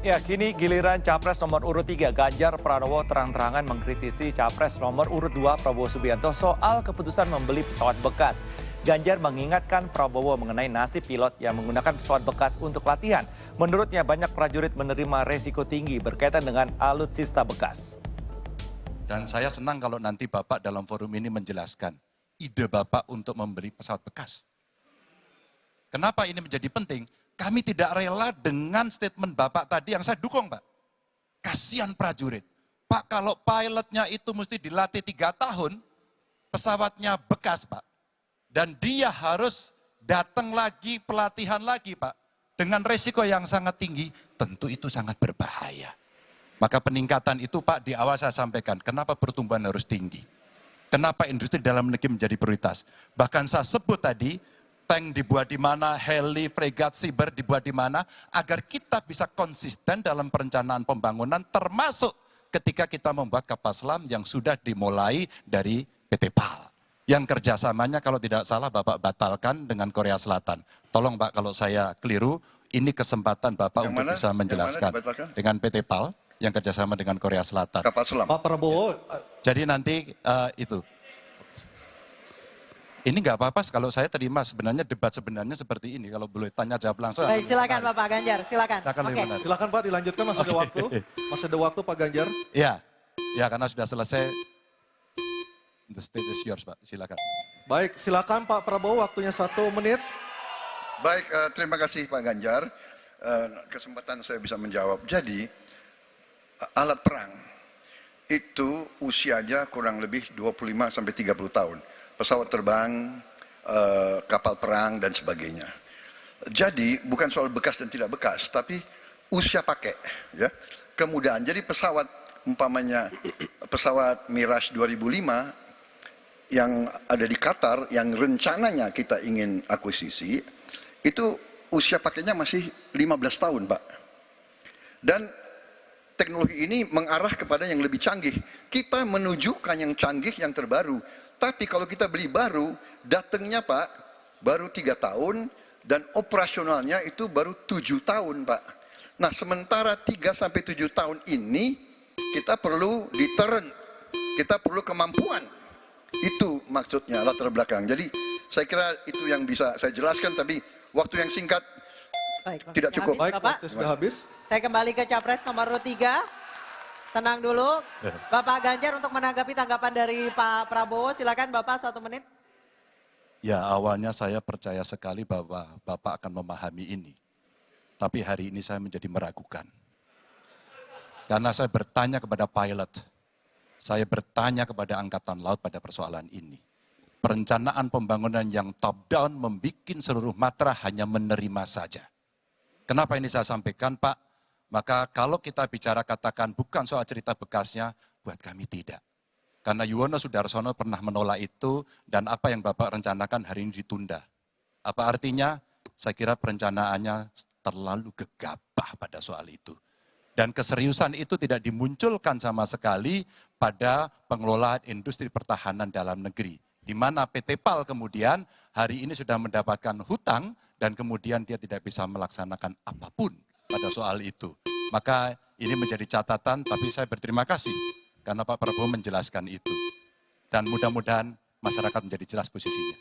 Ya, kini giliran Capres nomor urut 3 Ganjar Pranowo terang-terangan mengkritisi Capres nomor urut 2 Prabowo Subianto soal keputusan membeli pesawat bekas. Ganjar mengingatkan Prabowo mengenai nasib pilot yang menggunakan pesawat bekas untuk latihan. Menurutnya banyak prajurit menerima resiko tinggi berkaitan dengan alutsista bekas. Dan saya senang kalau nanti Bapak dalam forum ini menjelaskan ide Bapak untuk membeli pesawat bekas. Kenapa ini menjadi penting? Kami tidak rela dengan statement Bapak tadi yang saya dukung, Pak. Kasihan prajurit. Pak, kalau pilotnya itu mesti dilatih 3 tahun, pesawatnya bekas, Pak. Dan dia harus datang lagi, pelatihan lagi, Pak. Dengan resiko yang sangat tinggi, tentu itu sangat berbahaya. Maka peningkatan itu, Pak, di awal saya sampaikan, kenapa pertumbuhan harus tinggi? Kenapa industri dalam negeri menjadi prioritas? Bahkan saya sebut tadi, tank dibuat di mana, heli, fregat, cyber dibuat di mana, agar kita bisa konsisten dalam perencanaan pembangunan, termasuk ketika kita membuat kapal selam yang sudah dimulai dari PT PAL. Yang kerjasamanya kalau tidak salah Bapak batalkan dengan Korea Selatan. Tolong Pak, kalau saya keliru, ini kesempatan Bapak untuk bisa menjelaskan. Dengan PT PAL yang kerjasama dengan Korea Selatan. Kapal selam. Pak Prabowo. Jadi nanti itu. Ini nggak apa-apa kalau saya terima sebenarnya debat sebenarnya seperti ini. Kalau boleh tanya jawab langsung. Baik, silakan Bapak Ganjar, silakan. Oke. Silakan Pak dilanjutkan, masih ada waktu. Masih ada waktu Pak Ganjar. Ya, ya karena sudah selesai. The stage is yours Pak, silakan. Baik, silakan Pak Prabowo, waktunya 1 menit. Baik, terima kasih Pak Ganjar. Kesempatan saya bisa menjawab. Jadi, alat perang itu usianya kurang lebih 25 sampai 30 tahun. Pesawat terbang, kapal perang, dan sebagainya. Jadi, bukan soal bekas dan tidak bekas, tapi usia pakai. Ya. Kemudahan, jadi pesawat, umpamanya pesawat Mirage 2005, yang ada di Qatar, yang rencananya kita ingin akuisisi, itu usia pakainya masih 15 tahun, Pak. Dan teknologi ini mengarah kepada yang lebih canggih. Kita menunjukkan yang canggih, yang terbaru. Tapi kalau kita beli baru, datangnya Pak, baru 3 tahun, dan operasionalnya itu baru 7 tahun Pak. Nah sementara 3-7 tahun ini, kita perlu deterrent, kita perlu kemampuan. Itu maksudnya latar belakang. Jadi saya kira itu yang bisa saya jelaskan, tapi waktu yang singkat tidak cukup. Baik, waktu sudah habis. Saya kembali ke Capres nomor 3. Tenang dulu, Bapak Ganjar untuk menanggapi tanggapan dari Pak Prabowo. Silakan Bapak 1 menit. Ya awalnya saya percaya sekali bahwa Bapak akan memahami ini. Tapi hari ini saya menjadi meragukan. Karena saya bertanya kepada pilot. Saya bertanya kepada Angkatan Laut pada persoalan ini. Perencanaan pembangunan yang top down membuat seluruh matra hanya menerima saja. Kenapa ini saya sampaikan Pak? Maka kalau kita bicara katakan bukan soal cerita bekasnya, buat kami tidak. Karena Yuwono Sudarsono pernah menolak itu dan apa yang Bapak rencanakan hari ini ditunda. Apa artinya? Saya kira perencanaannya terlalu gegabah pada soal itu. Dan keseriusan itu tidak dimunculkan sama sekali pada pengelolaan industri pertahanan dalam negeri. Di mana PT PAL kemudian hari ini sudah mendapatkan hutang dan kemudian dia tidak bisa melaksanakan apapun pada soal itu. Maka ini menjadi catatan, tapi saya berterima kasih karena Pak Prabowo menjelaskan itu. Dan mudah-mudahan masyarakat menjadi jelas posisinya.